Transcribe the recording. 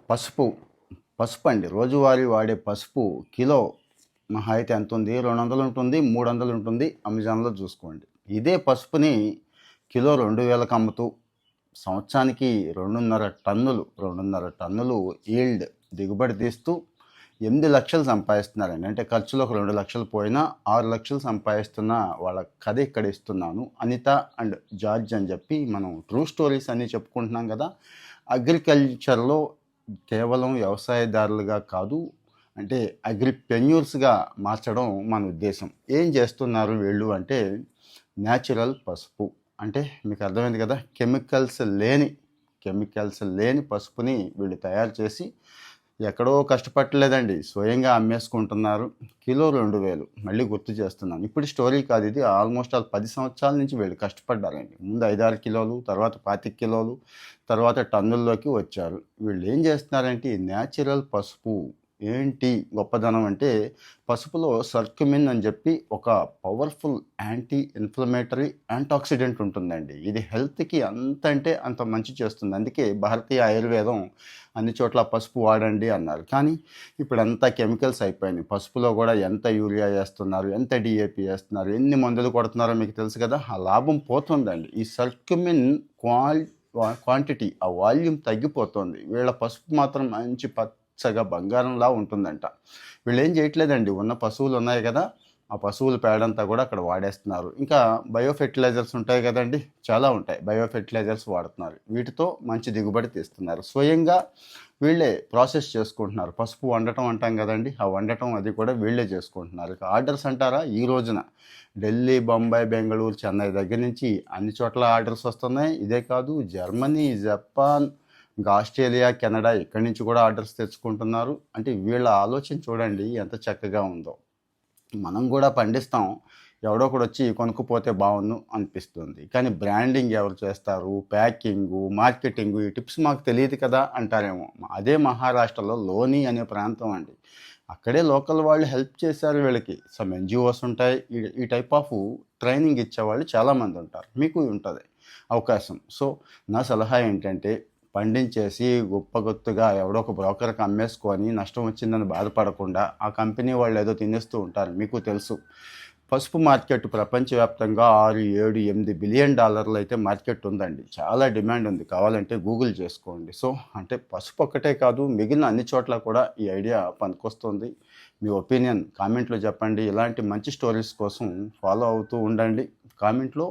పసుపు. పసుపు అండి. రోజువారీ వాడే పసుపు కిలో మహా అయితే ఎంతుంది? 200 ఉంటుంది, 300 ఉంటుంది. అమెజాన్‌లో చూసుకోండి. ఇదే పసుపుని కిలో 2000కి అమ్ముతూ సంవత్సరానికి 2.5 టన్నులు ఈల్డ్ దిగుబడి తీస్తూ 8 లక్షలు సంపాదిస్తున్నారండి. అంటే ఖర్చులో ఒక 2 లక్షలు పోయినా 6 లక్షలు సంపాదిస్తున్న వాళ్ళ కథ ఇక్కడ ఇస్తున్నాను. అనిత అండ్ జార్జ్ అని చెప్పి మనం ట్రూ స్టోరీస్ అన్నీ చెప్పుకుంటున్నాం కదా. అగ్రికల్చర్లో కేవలం వ్యవసాయదారులుగా కాదు, అంటే అగ్రిప్రెన్యూర్స్గా మార్చడం మన ఉద్దేశం. ఏం చేస్తున్నారు వీళ్ళు అంటే న్యాచురల్ పసుపు. అంటే మీకు అర్థమైంది కదా, కెమికల్స్ లేని పసుపుని వీళ్ళు తయారు చేసి ఎక్కడో కష్టపట్టలేదండి, స్వయంగా అమ్మేసుకుంటున్నారు. కిలో 2000. మళ్ళీ గుర్తు చేస్తున్నాను, ఇప్పుడు స్టోరీ కాదు ఇది, ఆల్మోస్ట్ 10 సంవత్సరాల నుంచి వీళ్ళు కష్టపడ్డారండి. ముందు 5-6 కిలోలు, తర్వాత 25 కిలోలు, తర్వాత టన్నుల్లోకి వచ్చారు. వీళ్ళు ఏం చేస్తున్నారంటే న్యాచురల్ పసుపు. ఏంటి గొప్పదనం అంటే పసుపులో సర్క్యుమిన్ అని చెప్పి ఒక పవర్ఫుల్ యాంటీ ఇన్ఫ్లమేటరీ యాంటాక్సిడెంట్ ఉంటుందండి. ఇది హెల్త్కి అంత అంటే అంత మంచి చేస్తుంది. అందుకే భారతీయ ఆయుర్వేదం అన్ని చోట్ల పసుపు వాడండి అన్నారు. కానీ ఇప్పుడు అంతా కెమికల్స్ అయిపోయినాయి. పసుపులో కూడా ఎంత యూరియా వేస్తున్నారు, ఎంత డిఏపి వేస్తున్నారు, ఎన్ని మందులు కొడుతున్నారో మీకు తెలుసు కదా. ఆ లాభం పోతుందండి. ఈ సర్క్యుమిన్ క్వాంటిటీ, ఆ వాల్యూమ్ తగ్గిపోతుంది. వీళ్ళ పసుపు మాత్రం మంచి పచ్చగా బంగారంలా ఉంటుందంట. వీళ్ళు ఏం చేయట్లేదండి, ఉన్న పశువులు ఉన్నాయి కదా, ఆ పశువుల పేడంతా కూడా అక్కడ వాడేస్తున్నారు. ఇంకా బయో ఫెర్టిలైజర్స్ ఉంటాయి కదండి, చాలా ఉంటాయి. బయో ఫెర్టిలైజర్స్ వాడుతున్నారు. వీటితో మంచి దిగుబడి తీస్తున్నారు. స్వయంగా వీళ్ళే ప్రాసెస్ చేసుకుంటున్నారు. పసుపు వండటం అంటాం కదండి, ఆ వండటం అది కూడా వీళ్ళే చేసుకుంటున్నారు. ఇక ఆర్డర్స్ అంటారా, ఈ రోజున ఢిల్లీ, బొంబాయి, బెంగళూరు, చెన్నై దగ్గర నుంచి అన్ని చోట్ల ఆర్డర్స్ వస్తున్నాయి. ఇదే కాదు, జర్మనీ, జపాన్, ఇంకా ఆస్ట్రేలియా, కెనడా, ఇక్కడి నుంచి కూడా ఆర్డర్స్ తెచ్చుకుంటున్నారు. అంటే వీళ్ళ ఆలోచన చూడండి ఎంత చక్కగా ఉందో. మనం కూడా పండిస్తాం, ఎవడో ఒకడు వచ్చి కొనుక్కుపోతే బాగుండు అనిపిస్తుంది. కానీ బ్రాండింగ్ ఎవరు చేస్తారు, ప్యాకింగు, మార్కెటింగు, ఈ టిప్స్ మాకు తెలియదు కదా అంటారేమో. అదే మహారాష్ట్రలో లోని అనే ప్రాంతం అండి, అక్కడే లోకల్ వాళ్ళు హెల్ప్ చేశారు వీళ్ళకి. సమ్ ఎన్జిఓస్ ఉంటాయి, ఈ టైప్ ఆఫ్ ట్రైనింగ్ ఇచ్చేవాళ్ళు చాలామంది ఉంటారు. మీకు ఉంటుంది అవకాశం. సో నా సలహా ఏంటంటే పండించేసి గొప్పగొత్తుగా ఎవడో ఒక బ్రోకర్కి అమ్మేసుకొని నష్టం వచ్చిందని బాధపడకుండా ఆ కంపెనీ వాళ్ళు ఏదో తినేస్తూ ఉంటారు. మీకు తెలుసు, పసుపు మార్కెట్ ప్రపంచవ్యాప్తంగా 6, 7, 8 బిలియన్ డాలర్లు అయితే మార్కెట్ ఉందండి. చాలా డిమాండ్ ఉంది, కావాలంటే గూగుల్ చేసుకోండి. సో అంటే పసుపు ఒక్కటే కాదు, మిగిలిన అన్ని చోట్ల కూడా ఈ ఐడియా పనికొస్తుంది. మీ ఒపీనియన్ కామెంట్లో చెప్పండి. ఇలాంటి మంచి స్టోరీస్ కోసం ఫాలో అవుతూ ఉండండి. కామెంట్లో